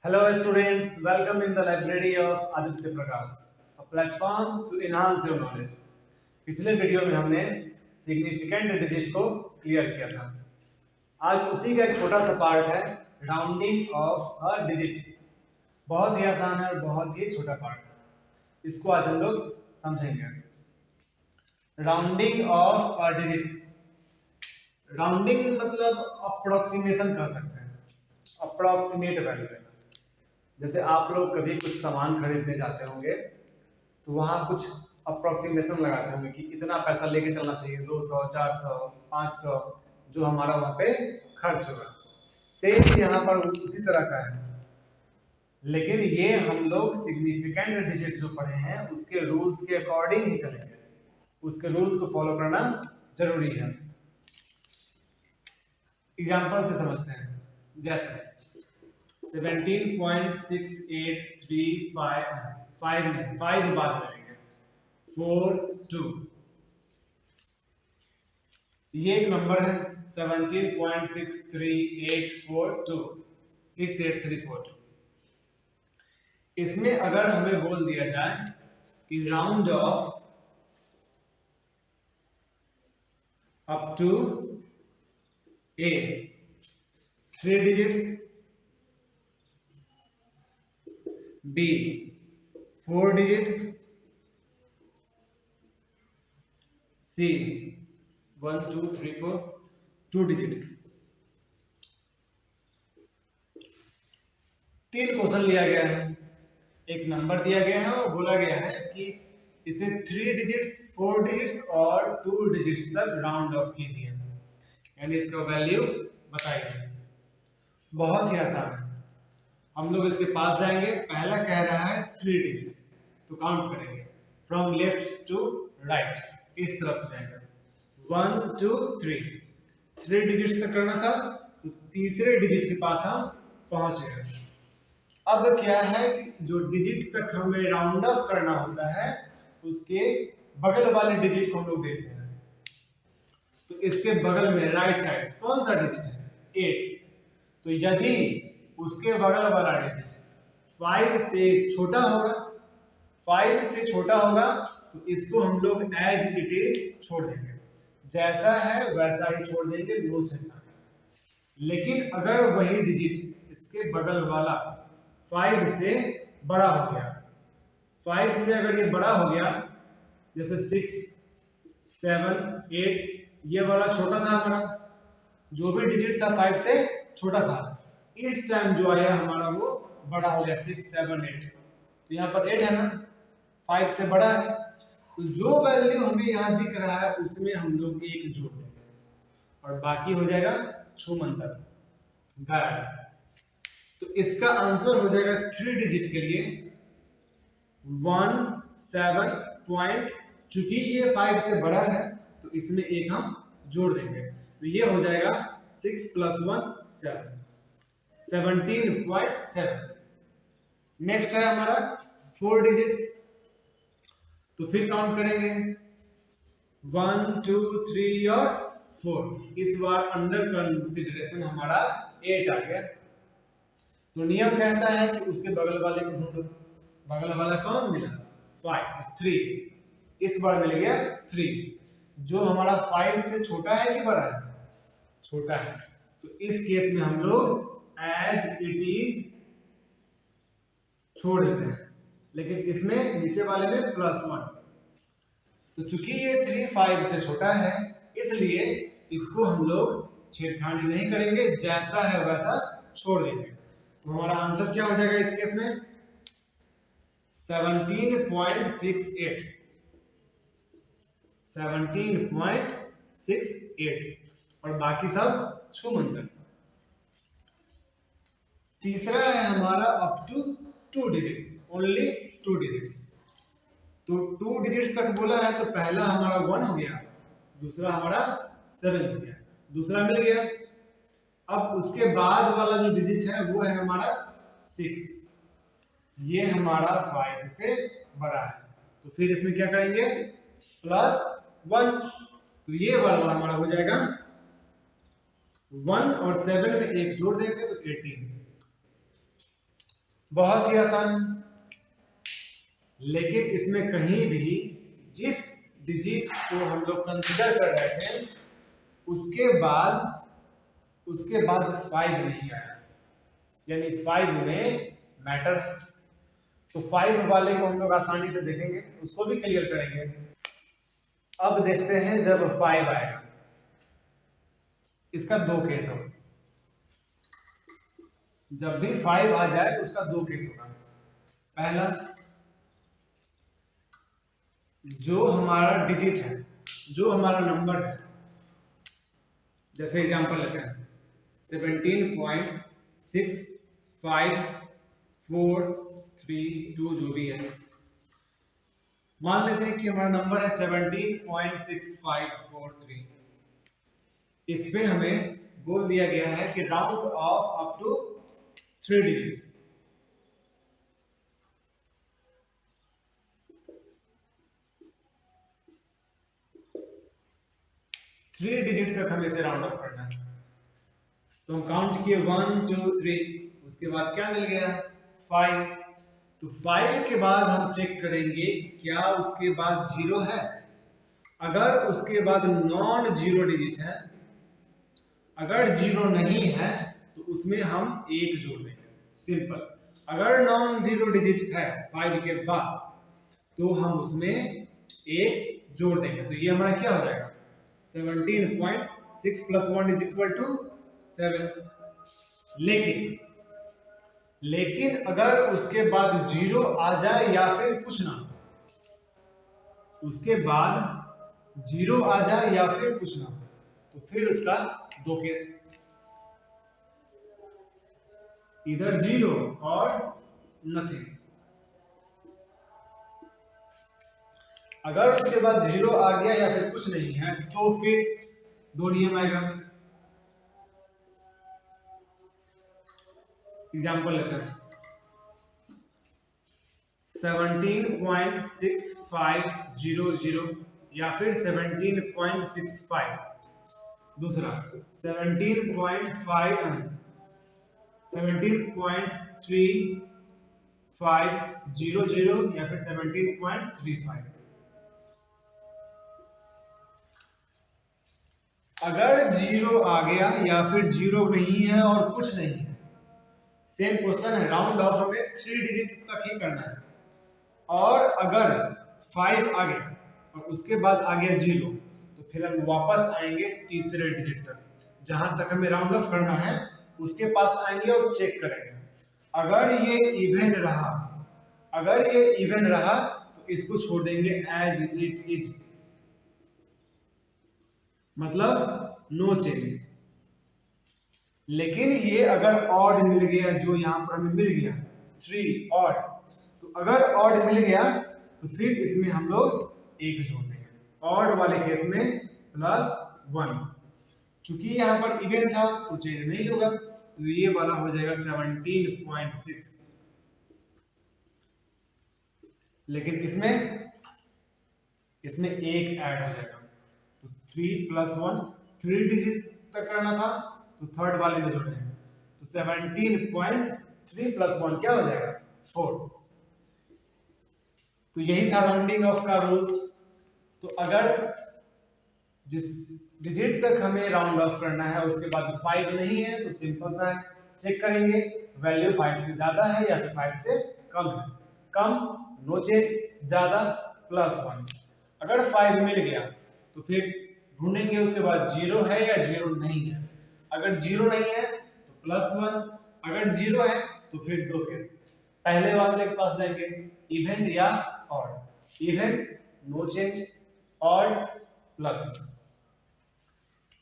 Hello students, welcome in the library of Aditya Prakash, a platform to enhance your knowledge. पिछले video में हमने significant digit को clear किया था। आज उसी का एक छोटा सा पार्ट है राउंडिंग ऑफ अ डिजिट। बहुत ही आसान है और बहुत ही छोटा पार्ट है। इसको आज हम लोग समझेंगे। Rounding of a digit, rounding मतलब अप्रोक्सीमेशन कर सकते हैं, अप्रोक्सीमेट वैल्यू। जैसे आप लोग कभी कुछ सामान खरीदने जाते होंगे तो वहां कुछ अप्रोक्सीमेशन लगाते होंगे कि इतना पैसा लेके चलना चाहिए, 200, 400, 500, जो हमारा वहां पे खर्च होगा। सेम यहाँ पर उसी तरह का है, लेकिन ये हम लोग सिग्निफिकेंट डिजिट जो पढ़े हैं उसके रूल्स के अकॉर्डिंग ही चलेंगे। उसके रूल्स को फॉलो करना जरूरी है। एग्जाम्पल से समझते हैं। जैसे 17.6835 बार करेंगे 4 2। ये एक नंबर है 17.63842 68342। इसमें अगर हमें बोल दिया जाए कि round off up to a 3 digits, B 4 digits, C 1 2 3 4 2 digits। 3 question लिया गया है, एक नंबर दिया गया है और बोला गया है कि इसे 3 डिजिट्स, 4 डिजिट्स और 2 डिजिट्स तक राउंड ऑफ कीजिए, यानी इसका वैल्यू बताइए। बहुत ही आसान है। हम लोग इसके पास जाएंगे। पहला कह रहा है 3 डिजिट्स, तो काउंट करेंगे फ्रॉम लेफ्ट टू राइट, इस तरफ से जाएंगे 1 2 3 डिजिट्स तक करना था, तो तीसरे डिजिट के पास हम पहुंच गए। अब क्या है कि जो डिजिट तक हमें राउंड ऑफ करना होता है उसके बगल वाले डिजिट को हम लोग देखते हैं। तो इसके बगल में राइट साइड कौन सा डिजिट है? 8। तो यदि उसके बगल वाला डिजिट 5 से छोटा होगा, 5 से छोटा होगा तो इसको हम लोग एज इट इज छोड़ देंगे, जैसा है वैसा ही छोड़ देंगे, नो चेंज। लेकिन अगर वही डिजिट इसके बगल वाला 5 से बड़ा हो गया, 5 से अगर ये बड़ा हो गया, जैसे 6 7 8, ये वाला छोटा था हमारा, जो भी डिजिट था 5 से छोटा था, इस टाइम जो आया हमारा वो बड़ा हो गया 6 7 8। तो यहाँ पर 8 है ना, 5 से बड़ा है, तो जो वैल्यू हमें यहाँ दिख रहा है उसमें हम लोग 1 जोड़ देंगे और बाकी हो जाएगा छूमंतर गायब। तो इसका आंसर हो जाएगा 3 डिजिट के लिए 17 पॉइंट। चूंकि ये 5 से बड़ा है तो इसमें 1 हम जोड़ देंगे, तो ये हो जाएगा 6 + 1 7, 17.7। नेक्स्ट है हमारा 4 डिजिट्स, तो फिर काउंट करेंगे 1 2 3 और 4। इस बार अंडर कंसीडरेशन हमारा 8 आ गया। तो नियम कहता है कि उसके बगल वाले को ढूंढो। बगल वाला कौन मिला? 5 3। इस बार मिल गया 3, जो हमारा 5 से छोटा है कि बड़ा है? छोटा है। तो इस केस में हम लोग एज इट इज छोड़ देते हैं, लेकिन इसमें नीचे वाले में +1। तो चूंकि ये 3 5 से छोटा है इसलिए इसको हम लोग छेड़खानी नहीं करेंगे, जैसा है वैसा छोड़ देंगे। तो हमारा आंसर क्या हो जाएगा इस केस में? 17.68, 17.68 और बाकी सब छूमंतर। तीसरा है हमारा up to 2 digits, only 2 digits. तो 2 डिजिट्स तक बोला है, तो पहला हमारा 1 हो गया, दूसरा हमारा 7 हो गया, दूसरा मिल गया। अब उसके बाद वाला जो डिजिट है वो है हमारा 6, ये हमारा 5 से बड़ा है, तो फिर इसमें क्या करेंगे? +1। तो ये वाला हमारा हो जाएगा 1 और 7 में 1 जोड़ देंगे तो 18। बहुत ही आसान। लेकिन इसमें कहीं भी जिस डिजिट को हम लोग कंसीडर कर रहे थे उसके बाद 5 नहीं आया, यानी 5 में मैटर। तो 5 वाले को हम लोग आसानी से देखेंगे, उसको भी क्लियर करेंगे। अब देखते हैं जब 5 आएगा, इसका 2 केस होगा। जब भी 5 आ जाए तो उसका 2 केस होगा। पहला, जो हमारा डिजिट है, जो हमारा नंबर है, जैसे एग्जांपल लेते हैं 17.6543 जो भी है, मान लेते हैं कि हमारा नंबर है 17.6543। इस पे हमें बोल दिया गया है कि round off up to 3 digits. Three digit तक हमें इसे राउंड ऑफ करना है। तो हम काउंट किए 1 2 3, उसके बाद क्या मिल गया 5। तो 5 के बाद हम चेक करेंगे कि क्या उसके बाद 0 है। अगर उसके बाद नॉन जीरो डिजिट है, अगर 0 नहीं है तो उसमें हम 1 जोड़ देंगे, सिंपल। अगर नॉन जीरो डिजिट है 5 के बाद तो हम उसमें 1 जोड़ देंगे। तो ये हमारा क्या हो जाएगा 17.6 + 1 = 7। लेकिन अगर उसके बाद 0 आ जाए या फिर कुछ ना, उसके बाद 0 आ जाए या फिर कुछ ना, तो फिर उसका 2 केस, इधर 0 और नथिंग। अगर उसके बाद 0 आ गया या फिर कुछ नहीं है तो फिर 2 नियम आएगा। एग्जाम्पल लेते हैं 17.6500 या फिर 17.65, दूसरा 17.3500 या फिर 17.35। अगर 0 आ गया या फिर 0 नहीं है और कुछ नहीं है, सेम क्वेश्चन है, राउंड ऑफ हमें 3 डिजिट तक ही करना है। और अगर 5 आ गया और उसके बाद आ गया 0, तो फिर हम वापस आएंगे तीसरे डिजिट तक, जहां तक हमें राउंड ऑफ करना है उसके पास आएंगे और चेक करेंगे। अगर ये इवन रहा तो इसको छोड़ देंगे एज इट इज, मतलब नो चेंज। लेकिन ये अगर ऑड मिल गया, जो यहां पर हमें मिल गया 3 ऑड, तो अगर ऑड मिल गया तो फिर इसमें हम लोग 1 जोड़ देंगे, ऑड वाले केस में +1। चूंकि यहां पर इवन था तो चेंज नहीं होगा, तो ये वाला हो जाएगा 17.6। लेकिन इसमें 1 ऐड हो जाएगा, तो 3 + 1, 3 डिजिट तक करना था तो थर्ड वाले में जोड़ेंगे, तो 17.3 + 1 क्या हो जाएगा 4। तो यही था राउंडिंग ऑफ का रूल्स। तो अगर जिस डिजिट तक हमें राउंड ऑफ करना है उसके बाद 5 नहीं है तो सिंपल सा है, चेक करेंगे वैल्यू 5 से ज्यादा है या फिर 5 से कम है। कम नो चेंज, ज्यादा +1। अगर 5 मिल गया तो फिर ढूंढेंगे उसके बाद 0 है या 0 नहीं है। अगर 0 नहीं है तो +1, अगर 0 है तो फिर 2 केस। पहले वाले के पास जाएंगे, इवन या odd. Even know change, odd +1।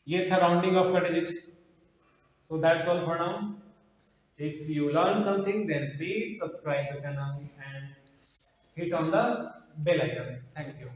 ये था राउंडिंग ऑफ का digit. So that's all for now. If you learn something, then please subscribe the channel and hit on the bell icon. Thank you.